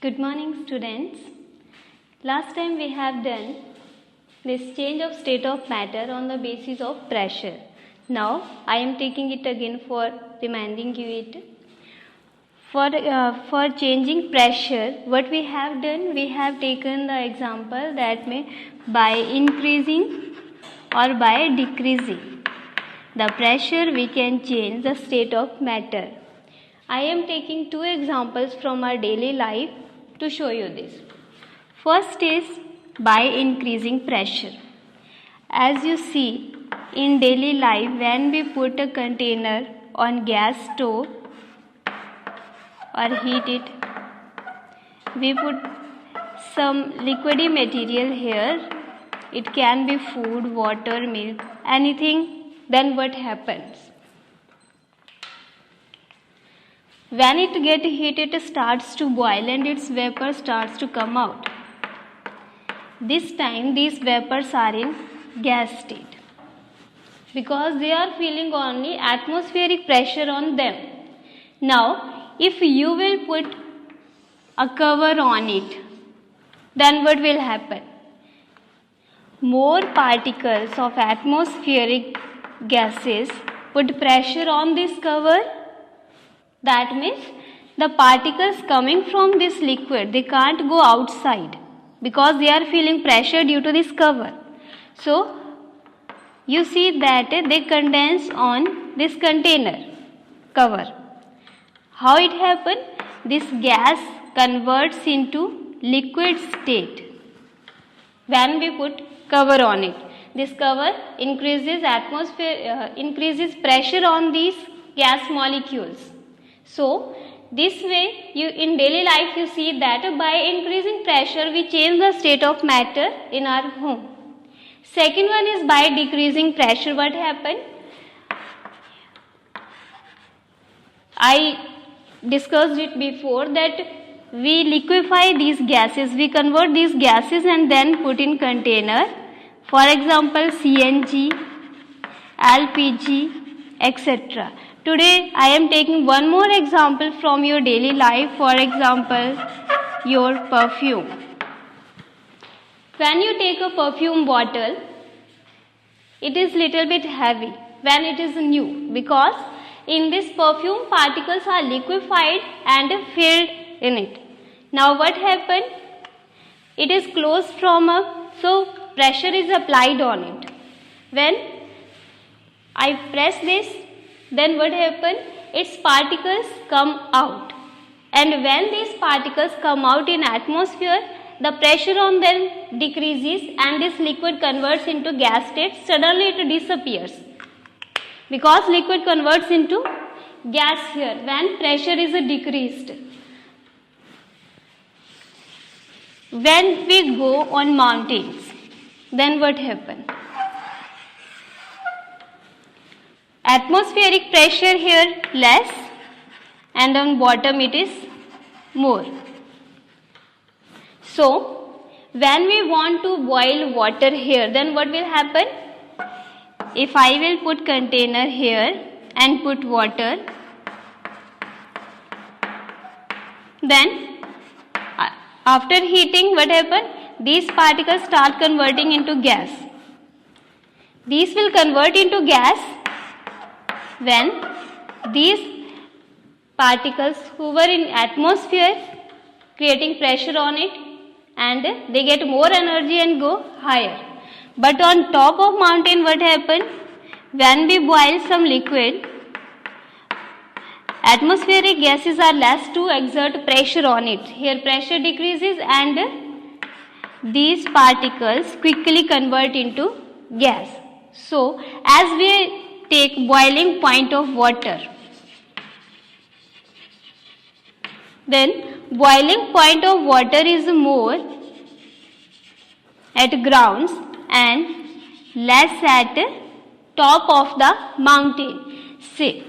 Good morning, students. Last time we have done this change of state of matter on the basis of pressure. Now I am taking it again for reminding you it. For changing pressure, what we have done, we have taken the example that may by increasing or by decreasing the pressure we can change the state of matter. I am taking two examples from our daily life to show you this. First is by increasing pressure. As you see in daily life, when we put a container on gas stove or heat it, we put some liquidy material here. It can be food, water, milk, anything. Then what happens? When it gets heated, it starts to boil and its vapor starts to come out. This time these vapors are in gas state because they are feeling only atmospheric pressure on them. Now if you will put a cover on it, then what will happen? More particles of atmospheric gases put pressure on this cover. That means the particles coming from this liquid, they can't go outside because they are feeling pressure due to this cover. So you see that they condense on this container cover. How it happened? This gas converts into liquid state when we put cover on it. This cover increases increases pressure on these gas molecules. So this way in daily life you see that by increasing pressure we change the state of matter in our home. Second one is by decreasing pressure. What happened? I discussed it before that we liquefy these gases, we convert these gases and then put in container. For example, CNG, LPG, etc. Today I am taking one more example from your daily life. For example, your perfume. When you take a perfume bottle, it is little bit heavy when it is new because in this perfume particles are liquefied and filled in it. Now what happened? It is closed from up, so pressure is applied on it. When I press this, then what happened? Its particles come out. And when these particles come out in atmosphere, the pressure on them decreases and this liquid converts into gas state. Suddenly it disappears because liquid converts into gas here when pressure is decreased. When we go on mountains, then what happens? Atmospheric pressure here less and on bottom it is more. So when we want to boil water here, then what will happen? If I will put container here and put water, then after heating what happen? These particles start converting into gas. These will convert into gas when these particles hover in atmosphere creating pressure on it and they get more energy and go higher. But on top of mountain what happened? When we boil some liquid, atmospheric gases are less to exert pressure on it. Here pressure decreases and these particles quickly convert into gas. So as we take boiling point of water, then boiling point of water is more at grounds and less at top of the mountain. Say,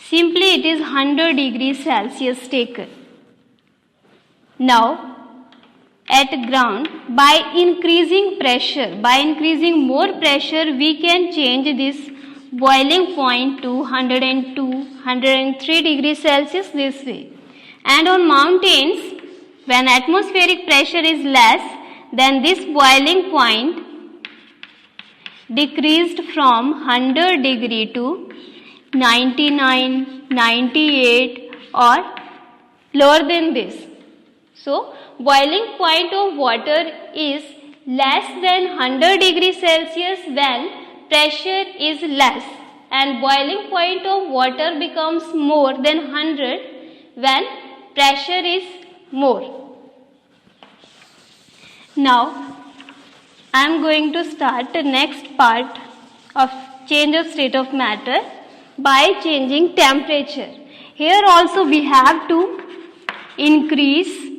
simply it is 100 degrees Celsius taken. Now at ground, by increasing pressure, by increasing more pressure, we can change this boiling point to 102, 103 degrees Celsius this way. And on mountains, when atmospheric pressure is less, then this boiling point decreased from 100 degree to 99, 98 or lower than this. So, boiling point of water is less than 100 degree Celsius when pressure is less, and boiling point of water becomes more than 100 when pressure is more. Now, I am going to start the next part of change of state of matter by changing temperature. Here also we have to increase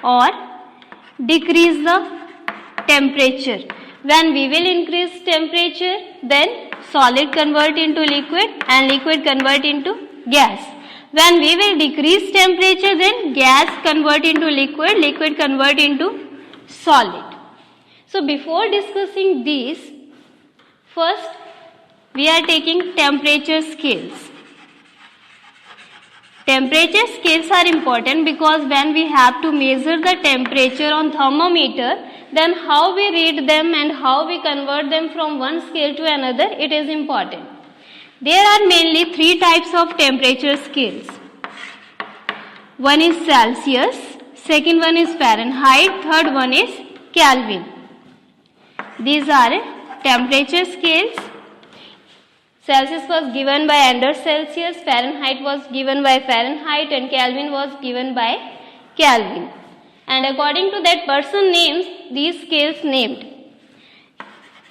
or decrease the temperature. When we will increase temperature, then solid convert into liquid and liquid convert into gas. When we will decrease temperature, then gas convert into liquid, liquid convert into solid. So before discussing these, first we are taking temperature scales. Temperature scales are important because when we have to measure the temperature on thermometer, then how we read them and how we convert them from one scale to another, it is important. There are mainly three types of temperature scales. One is Celsius, second one is Fahrenheit, third one is Kelvin. These are temperature scales. Celsius was given by Anders Celsius, Fahrenheit was given by Fahrenheit, and Kelvin was given by Kelvin. And according to that person names, these scales named.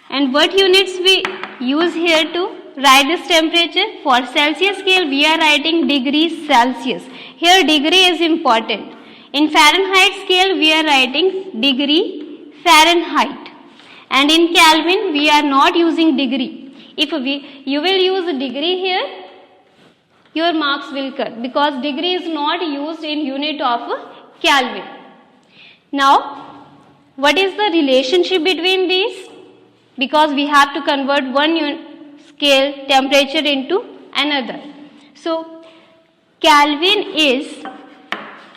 And what units we use here to write this temperature? For Celsius scale, we are writing degrees Celsius. Here degree is important. In Fahrenheit scale, we are writing degree Fahrenheit. And in Kelvin, we are not using degree. If you will use degree here, your marks will cut because degree is not used in unit of Kelvin. Now, what is the relationship between these? Because we have to convert one scale temperature into another. So, Kelvin is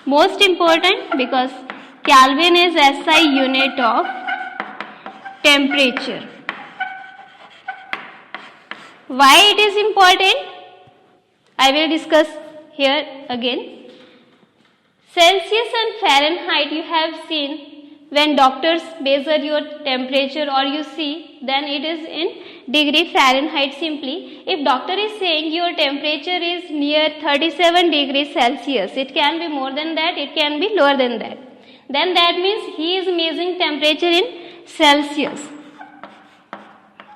most important because Kelvin is SI unit of temperature. Why it is important? I will discuss here again. Celsius and Fahrenheit you have seen when doctors measure your temperature or you see, then it is in degree Fahrenheit simply. If doctor is saying your temperature is near 37 degrees Celsius, it can be more than that, it can be lower than that. Then that means he is measuring temperature in Celsius.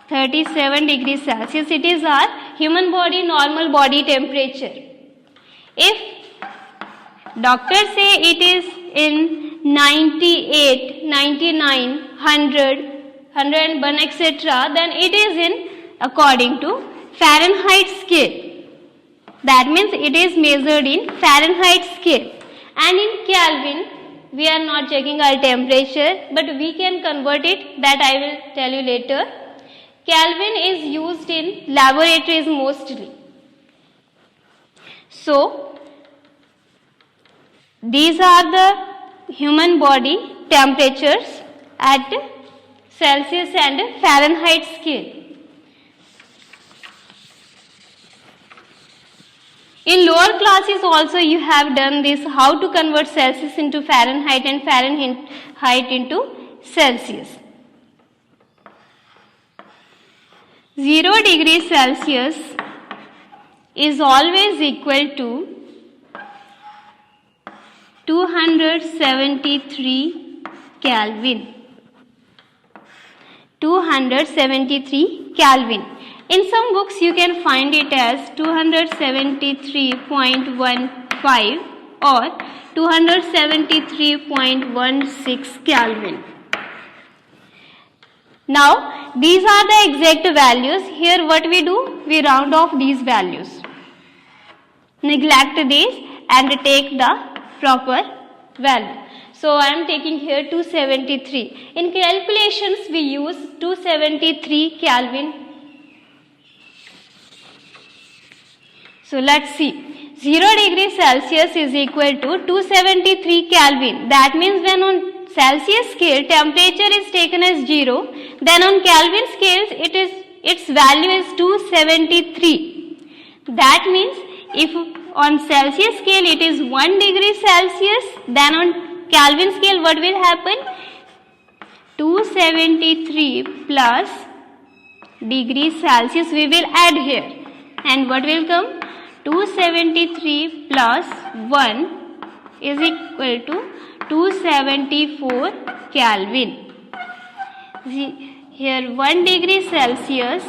37 degrees Celsius, it is our human body normal body temperature. If doctors say it is in 98, 99, 100, 101 etc., then it is in according to Fahrenheit scale. That means it is measured in Fahrenheit scale. And in Kelvin, we are not checking our temperature, but we can convert it, that I will tell you later. Kelvin is used in laboratories mostly. So, these are the human body temperatures at Celsius and Fahrenheit scale. In lower classes also you have done this, how to convert Celsius into Fahrenheit and Fahrenheit into Celsius. 0 degree Celsius is always equal to 273 Kelvin. 273 Kelvin. In some books you can find it as 273.15 or 273.16 Kelvin. Now, these are the exact values. Here what we do? We round off these values. Neglect these and take the proper value. So, I am taking here 273. In calculations, we use 273 Kelvin. So, let's see. 0 degree Celsius is equal to 273 Kelvin. That means when on Celsius scale temperature is taken as 0, then on Kelvin scales its value is 273. That means if on Celsius scale it is 1 degree Celsius, then on Kelvin scale what will happen? 273 plus degree Celsius we will add here, and what will come? 273 plus 1 is equal to 274 Kelvin. Here 1 degree Celsius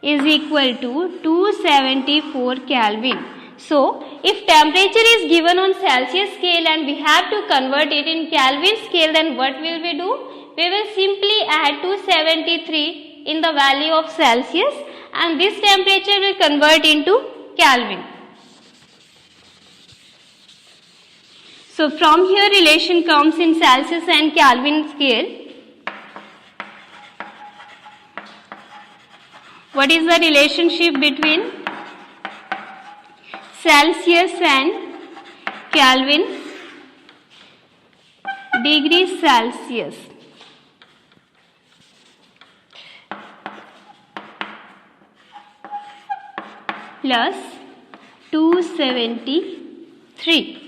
is equal to 274 Kelvin. So, if temperature is given on Celsius scale and we have to convert it in Kelvin scale, then what will we do? We will simply add 273 in the value of Celsius, and this temperature will convert into Kelvin. So, from here relation comes in Celsius and Kelvin scale. What is the relationship between Celsius and Kelvin? Degree Celsius plus 273.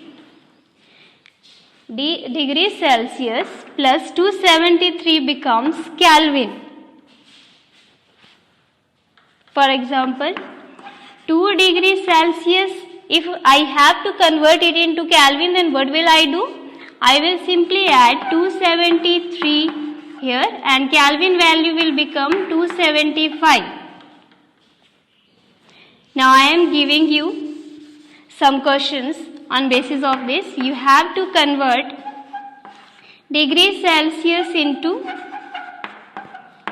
Degree Celsius plus 273 becomes Kelvin. For example, 2 degrees Celsius, if I have to convert it into Kelvin, then what will I do? I will simply add 273 here, and Kelvin value will become 275. Now I am giving you some questions on basis of this. You have to convert degree Celsius into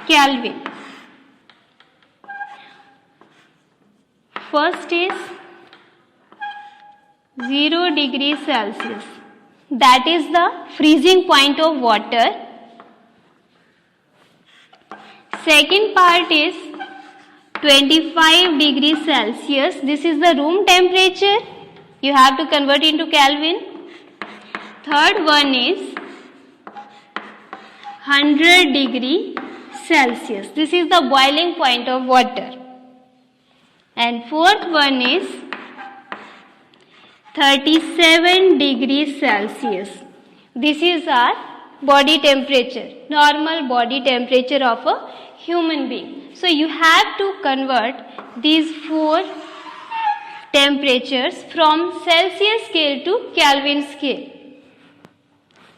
Kelvin. First is 0 degree Celsius. That is the freezing point of water. Second part is 25 degrees Celsius. This is the room temperature. You have to convert into Kelvin. Third one is 100 degree Celsius. This is the boiling point of water. And fourth one is 37 degrees Celsius. This is our body temperature, normal body temperature of a human being. So you have to convert these 4 temperatures from Celsius scale to Kelvin scale.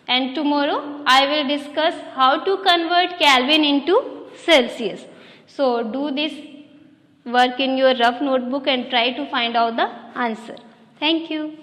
And tomorrow I will discuss how to convert Kelvin into Celsius. So do this work in your rough notebook and try to find out the answer. Thank you.